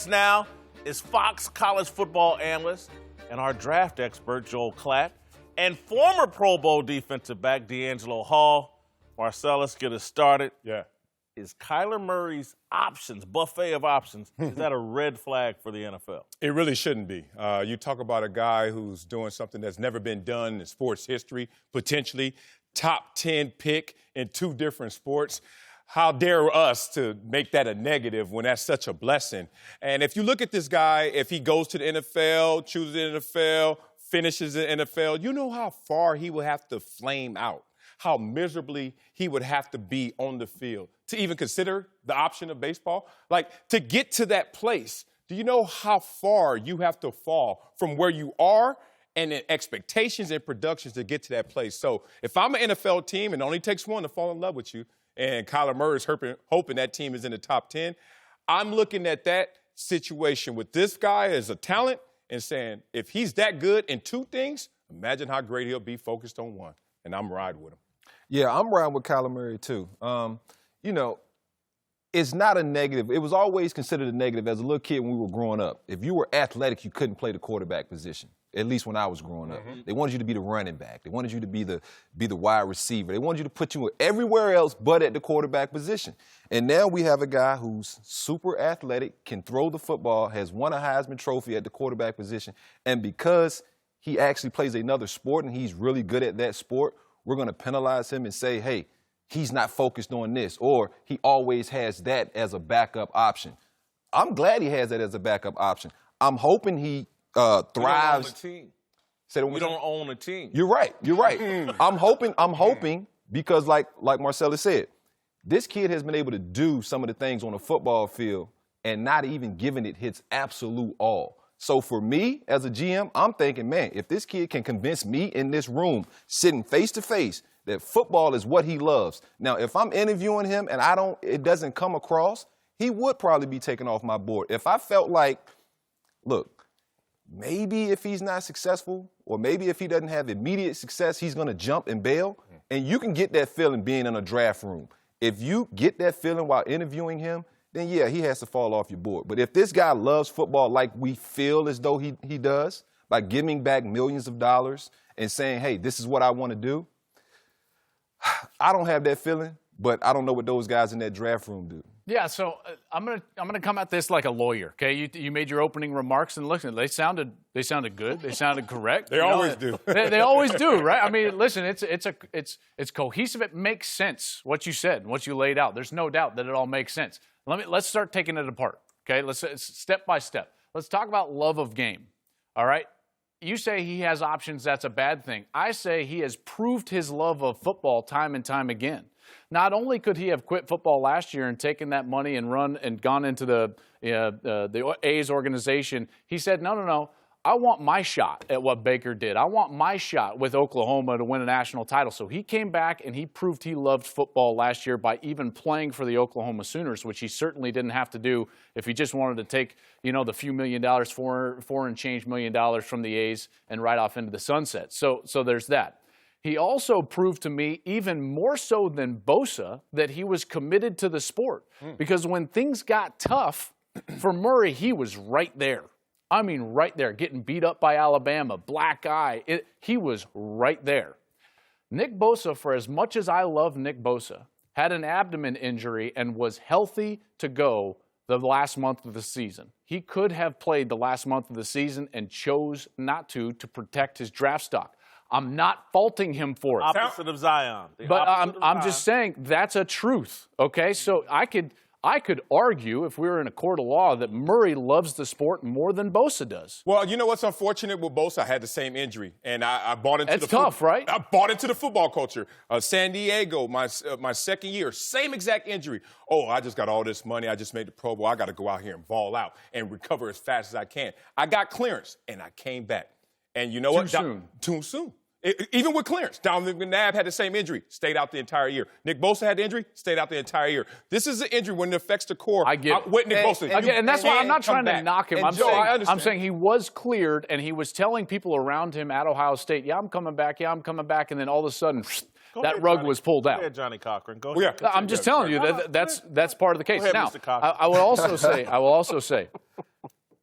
Now is Fox college football analyst and our draft expert, Joel Klatt, and former Pro Bowl defensive back, DeAngelo Hall. Marcellus, get us started. Yeah. Is Kyler Murray's options, buffet of options, is that a red flag for the NFL? It really shouldn't be. You talk about a guy who's doing something that's never been done in sports history, potentially top 10 pick in 2 different sports. How dare us to make that a negative when that's such a blessing? And if you look at this guy, if he goes to the NFL, chooses the NFL, finishes the NFL, you know how far he will have to flame out, how miserably he would have to be on the field to even consider the option of baseball. Like, to get to that place, do you know how far you have to fall from where you are and the expectations and productions to get to that place? So if I'm an NFL team, and it only takes one to fall in love with you, and Kyler Murray is hoping that team is in the top 10, I'm looking at that situation with this guy as a talent and saying, if he's that good in 2 things, imagine how great he'll be focused on 1. And I'm riding with him. Yeah, I'm riding with Kyler Murray, too. You know, it's not a negative. It was always considered a negative as a little kid when we were growing up. If you were athletic, you couldn't play the quarterback position, at least when I was growing up. They wanted you to be the running back. They wanted you to be the wide receiver. They wanted you to put you everywhere else but at the quarterback position. And now we have a guy who's super athletic, can throw the football, has won a Heisman Trophy at the quarterback position, and because he actually plays another sport and he's really good at that sport, we're going to penalize him and say, hey, he's not focused on this, or he always has that as a backup option. I'm glad he has that as a backup option. I'm hoping he thrives. You don't own a team. You're right. You're right. I'm hoping because like Marcellus said, this kid has been able to do some of the things on the football field and not even giving it his absolute all. So for me, as a GM, I'm thinking, man, if this kid can convince me in this room, sitting face to face, that football is what he loves. Now, if I'm interviewing him and it doesn't come across, he would probably be taken off my board. If I felt like, look, maybe if he's not successful, or maybe if he doesn't have immediate success, he's going to jump and bail. And you can get that feeling being in a draft room. If you get that feeling while interviewing him, then yeah, he has to fall off your board. But if this guy loves football like we feel as though he does, by giving back millions of dollars and saying, hey, this is what I want to do, I don't have that feeling, but I don't know what those guys in that draft room do. Yeah, so I'm gonna come at this like a lawyer. Okay, you made your opening remarks and listen, they sounded good, they sounded correct. They always do. They always do, right? I mean, listen, it's cohesive. It makes sense what you said, what you laid out. There's no doubt that it all makes sense. Let's start taking it apart. Okay, let's step by step. Let's talk about love of game. All right. You say he has options, that's a bad thing. I say he has proved his love of football time and time again. Not only could he have quit football last year and taken that money and run and gone into the A's organization, he said, no, I want my shot at what Baker did. I want my shot with Oklahoma to win a national title. So he came back and he proved he loved football last year by even playing for the Oklahoma Sooners, which he certainly didn't have to do if he just wanted to take, the few $1 million, $4 and change $1 million from the A's and ride off into the sunset. So there's that. He also proved to me, even more so than Bosa, that he was committed to the sport. Because when things got tough for Murray, he was right there. I mean, right there, getting beat up by Alabama, black eye. He was right there. Nick Bosa, for as much as I love Nick Bosa, had an abdomen injury and was healthy to go the last month of the season. He could have played the last month of the season and chose not to protect his draft stock. I'm not faulting him for it. Opposite of Zion. But I'm just saying that's a truth, okay? So I could argue, if we were in a court of law, that Murray loves the sport more than Bosa does. Well, you know what's unfortunate with Bosa? I had the same injury, and I bought into It's tough, right? I bought into the football culture. San Diego, my second year, same exact injury. Oh, I just got all this money. I just made the Pro Bowl. I got to go out here and ball out and recover as fast as I can. I got clearance, and I came back. And you know what? Too soon. Even with clearance, Donovan McNabb had the same injury, stayed out the entire year. Nick Bosa had the injury, stayed out the entire year. This is an injury when it affects the core. I get it. With Nick Bosa. And that's why I'm not trying to knock him. I'm saying he was cleared, and he was telling people around him at Ohio State, yeah, I'm coming back, and then all of a sudden, that rug was pulled out. Go ahead, Johnny Cochran. Go ahead. I'm just telling you that's part of the case. Go ahead, Now, Mr. Cochran. I will also say,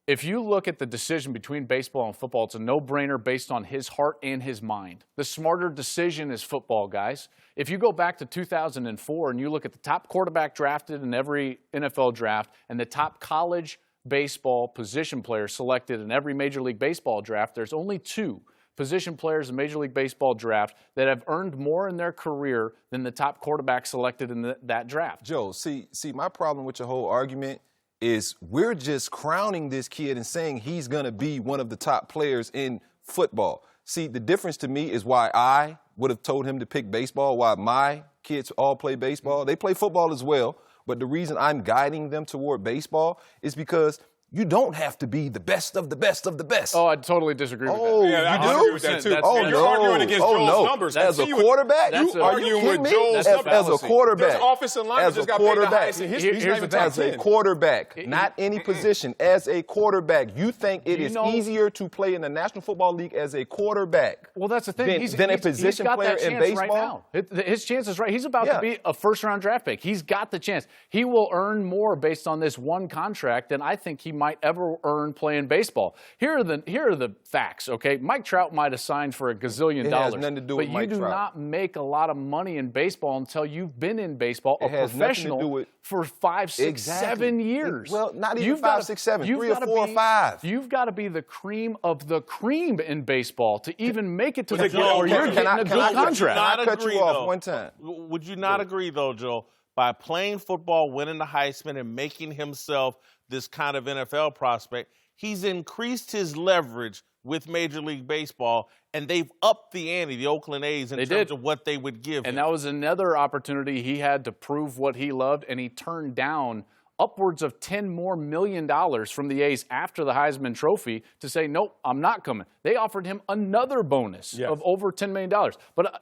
If you look at the decision between baseball and football, it's a no-brainer based on his heart and his mind. The smarter decision is football, guys. If you go back to 2004 and you look at the top quarterback drafted in every NFL draft and the top college baseball position players selected in every Major League Baseball draft, there's only 2 position players in Major League Baseball draft that have earned more in their career than the top quarterback selected in that draft. Joe, see, my problem with your whole argument is we're just crowning this kid and saying he's going to be one of the top players in football. See, the difference to me is why I would have told him to pick baseball, why my kids all play baseball. They play football as well, but the reason I'm guiding them toward baseball is because you don't have to be the best of the best of the best. Oh, I totally disagree with that. Oh, Yeah, I you agree do? with that too. That's- Oh, You're no. arguing against Joel's numbers. As a See, you- quarterback? That's Are you arguing kidding with me? Joel's As a fallacy. quarterback. There's offensive linemen As a just got paid the quarterback. highest in history. He's Here's not even the top As a 10. quarterback, not any position, as a quarterback, you think it You is know- easier to play in the National Football League as a quarterback? Well, that's the thing. Than a position he's got player that in chance baseball? right now. His chance is right. He's about Yeah. to be a first-round draft pick. He's got the chance. He will earn more based on this one contract than I think he might ever earn playing baseball. Here are the facts, okay? Mike Trout might have signed for $1 gazillion. It has nothing to do with but Mike you do Trout. not make a lot of money in baseball until you've been in baseball, It a has nothing to professional, do with- for 5, 6, Exactly. 7 years. Well, not even You've 5, gotta- 6, 7, you've 3 or gotta 4 or be- 5. You've got to be the cream of the cream in baseball to even make it to the But point Joe, where you're can getting I- a can good I- contract. Can I Not cut you agree, off though. one time? Would you not agree, though, Joe, by playing football, winning the Heisman, and making himself this kind of NFL prospect, he's increased his leverage with Major League Baseball, and they've upped the ante, the Oakland A's, in They terms did. of what they would give him. And that was another opportunity he had to prove what he loved, and he turned down upwards of $10 million more from the A's after the Heisman Trophy to say, nope, I'm not coming. They offered him another bonus Yes. of over $10 million. But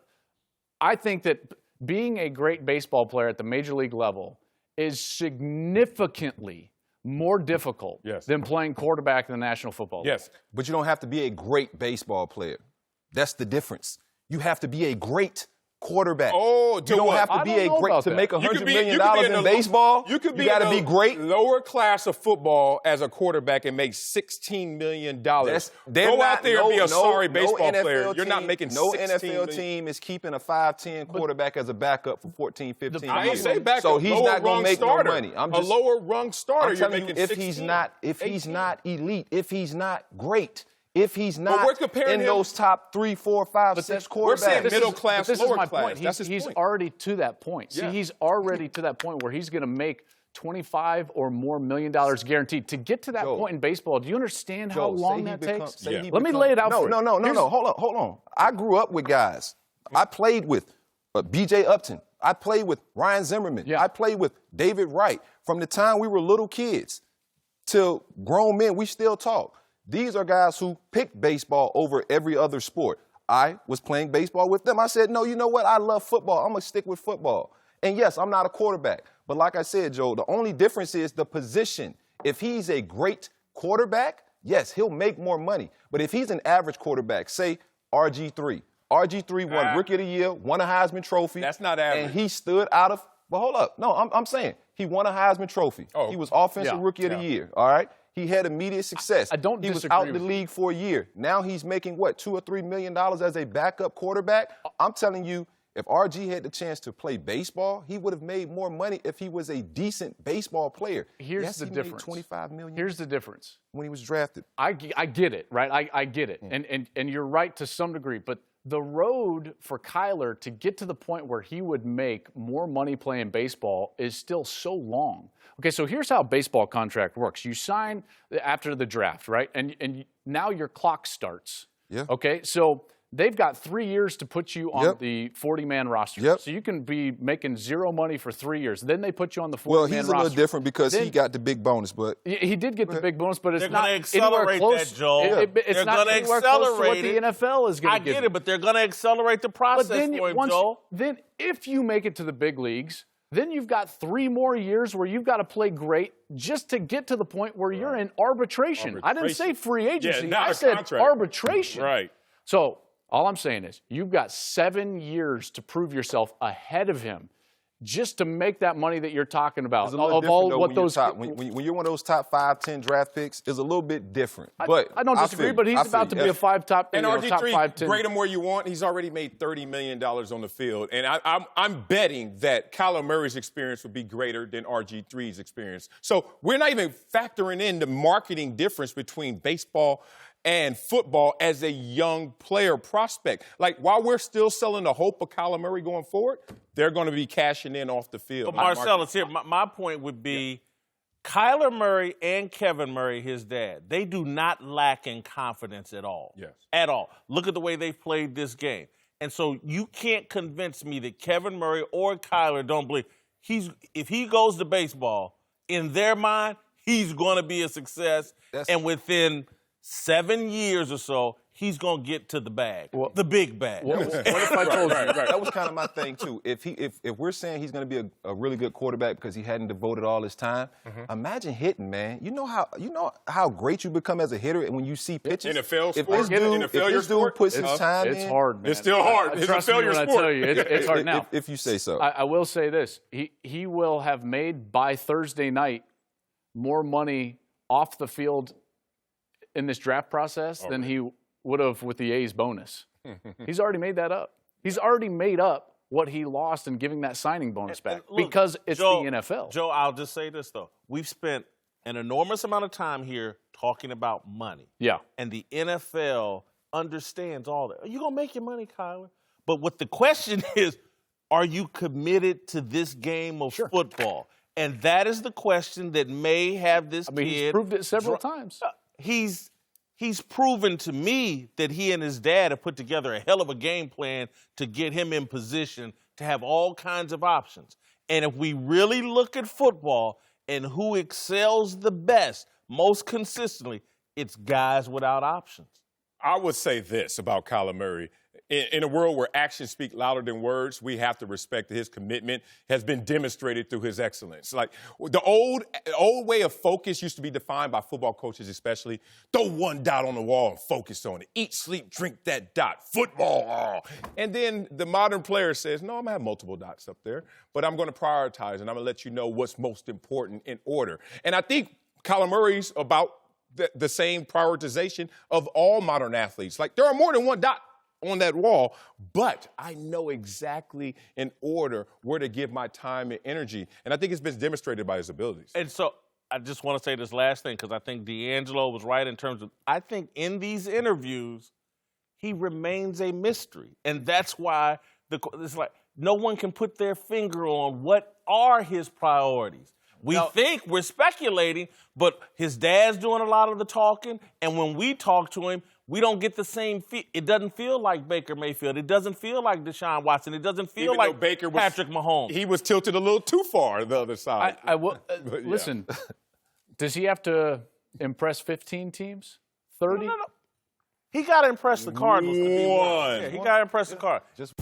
I think that being a great baseball player at the Major League level is significantly more difficult Yes. than playing quarterback in the National Football League. Yes. But you don't have to be a great baseball player. That's the difference. You have to be a great quarterback. Oh, you to don't what? have to I be don't a know great about to that. make You $100 could million be in baseball. You could be got to in be the great. lower class of football as a quarterback and make $16 million. They're Go not- out there and be a sorry baseball NFL player. You're not team- making no $16 NFL million. team is keeping a 5'10" quarterback as a backup for 14, 15 I years. ain't say back so up, he's lower not going rung to make starter. no money. I'm just a lower rung starter. I'm You're telling you, making if 16, he's not 18. elite, if he's not great, if he's we're not comparing in him- those top 3, 4, 5, 6 we're saying quarterbacks. middle class, But this lower is my class. point. That's his He's point. already to that point. Yeah. See, he's already to that point where he's going to make $25 or more million guaranteed. To get to that Joe, point in baseball, do you understand how Joe, say long he that become- takes? say he Let me become- lay it out no, for you. No. Hold on. I grew up with guys. I played with B.J. Upton. I played with Ryan Zimmerman. Yeah. I played with David Wright. From the time we were little kids till grown men, we still talk. These are guys who picked baseball over every other sport. I was playing baseball with them. I said, no, you know what? I love football. I'm going to stick with football. And yes, I'm not a quarterback. But like I said, Joe, the only difference is the position. If he's a great quarterback, yes, he'll make more money. But if he's an average quarterback, say RG3. RG3 won Rookie of the Year, won a Heisman Trophy. That's not average. And he stood out of, but hold up. No, I'm saying he won a Heisman Trophy. Oh, he was Offensive yeah, Rookie of the Year, all right? He had immediate success. I don't He was disagree out the with you. league for a year. Now he's making, what, $2 or $3 million as a backup quarterback? I'm telling you, if RG had the chance to play baseball, he would have made more money if he was a decent baseball player. Here's Yes, the he difference. made $25 million Here's the difference. when he was drafted. I get it, right? I get it. And you're right to some degree. But the road for Kyler to get to the point where he would make more money playing baseball is still so long. Okay, so here's how a baseball contract works. You sign after the draft, right? And now your clock starts. Yeah. Okay, so they've got 3 years to put you on Yep. the 40-man roster. Yep. So you can be making zero money for 3 years. Then they put you on the 40-man Well, roster. he's a little different because he Then- got the big bonus, but He did get the big bonus, but it's They're not gonna anywhere accelerate close. that, Joel. It's They're not gonna anywhere close to what accelerate the it. NFL is going I to give get you. it, but they're going to accelerate the process But then, for him, once, Joel. then if you make it to the big leagues, then you've got 3 more years where you've got to play great just to get to the point where you're in arbitration. I didn't say free agency. not I a said contract. arbitration. Right. So all I'm saying is you've got 7 years to prove yourself ahead of him. just to make that money that you're talking about. It's a little Of different, all though, what when those when you're one of those top 5, 10 draft picks, it's a little bit different. But I don't disagree, but he's about to be a top And top RG3, 5, 10. grade him where you want. He's already made $30 million on the field. And I'm betting that Kyler Murray's experience would be greater than RG3's experience. So we're not even factoring in the marketing difference between baseball and football as a young player prospect. Like, while we're still selling the hope of Kyler Murray going forward, they're going to be cashing in off the field. But Marcellus, here, my point would be Kyler Murray and Kevin Murray, his dad, they do not lack in confidence at all. Yes. At all. Look at the way they've played this game. And so you can't convince me that Kevin Murray or Kyler don't believe if he goes to baseball, in their mind, he's going to be a success. And within 7 years or so, he's going to get to the bag, the big bag. What if I told you? That was kind of my thing, too. If we're saying he's going to be a really good quarterback because he hadn't devoted all his time, imagine hitting, man. You know how great you become as a hitter when you see pitches? NFL If sport, this dude puts his time in. It's hard, man. It's still hard. It's a Trust me failure when I sport. tell you, it's hard now. If you say so. I will say this. He will have made by Thursday night more money off the field in this draft process than he would have with the A's bonus. He's already made that up. He's already made up what he lost in giving that signing bonus back because it's the NFL. Joe, I'll just say this, though. We've spent an enormous amount of time here talking about money. Yeah. And the NFL understands all that. You're going to make your money, Kyler. But what the question is, are you committed to this game of football? And that is the question that may have this kid. He's proved it several times. He's proven to me that he and his dad have put together a hell of a game plan to get him in position to have all kinds of options. And if we really look at football and who excels the best, most consistently, it's guys without options. I would say this about Kyler Murray. In a world where actions speak louder than words, we have to respect that his commitment has been demonstrated through his excellence. Like, the old way of focus used to be defined by football coaches especially. Throw one dot on the wall and focus on it. Eat, sleep, drink that dot. Football. And then the modern player says, no, I'm going to have multiple dots up there, but I'm going to prioritize, and I'm going to let you know what's most important in order. And I think Kyler Murray's about the same prioritization of all modern athletes. Like, there are more than one dot on that wall, but I know exactly in order where to give my time and energy. And I think it's been demonstrated by his abilities. And so I just want to say this last thing because I think DeAngelo was right in terms of, I think in these interviews, he remains a mystery. And that's why it's like no one can put their finger on what are his priorities. We're speculating, but his dad's doing a lot of the talking. And when we talk to him, we don't get the same feel. It doesn't feel like Baker Mayfield. It doesn't feel like Deshaun Watson. It doesn't feel like Patrick Mahomes. He was tilted a little too far the other side. Listen, does he have to impress 15 teams? 30? No. He got to impress the Cardinals. One. He got to impress the Cardinals.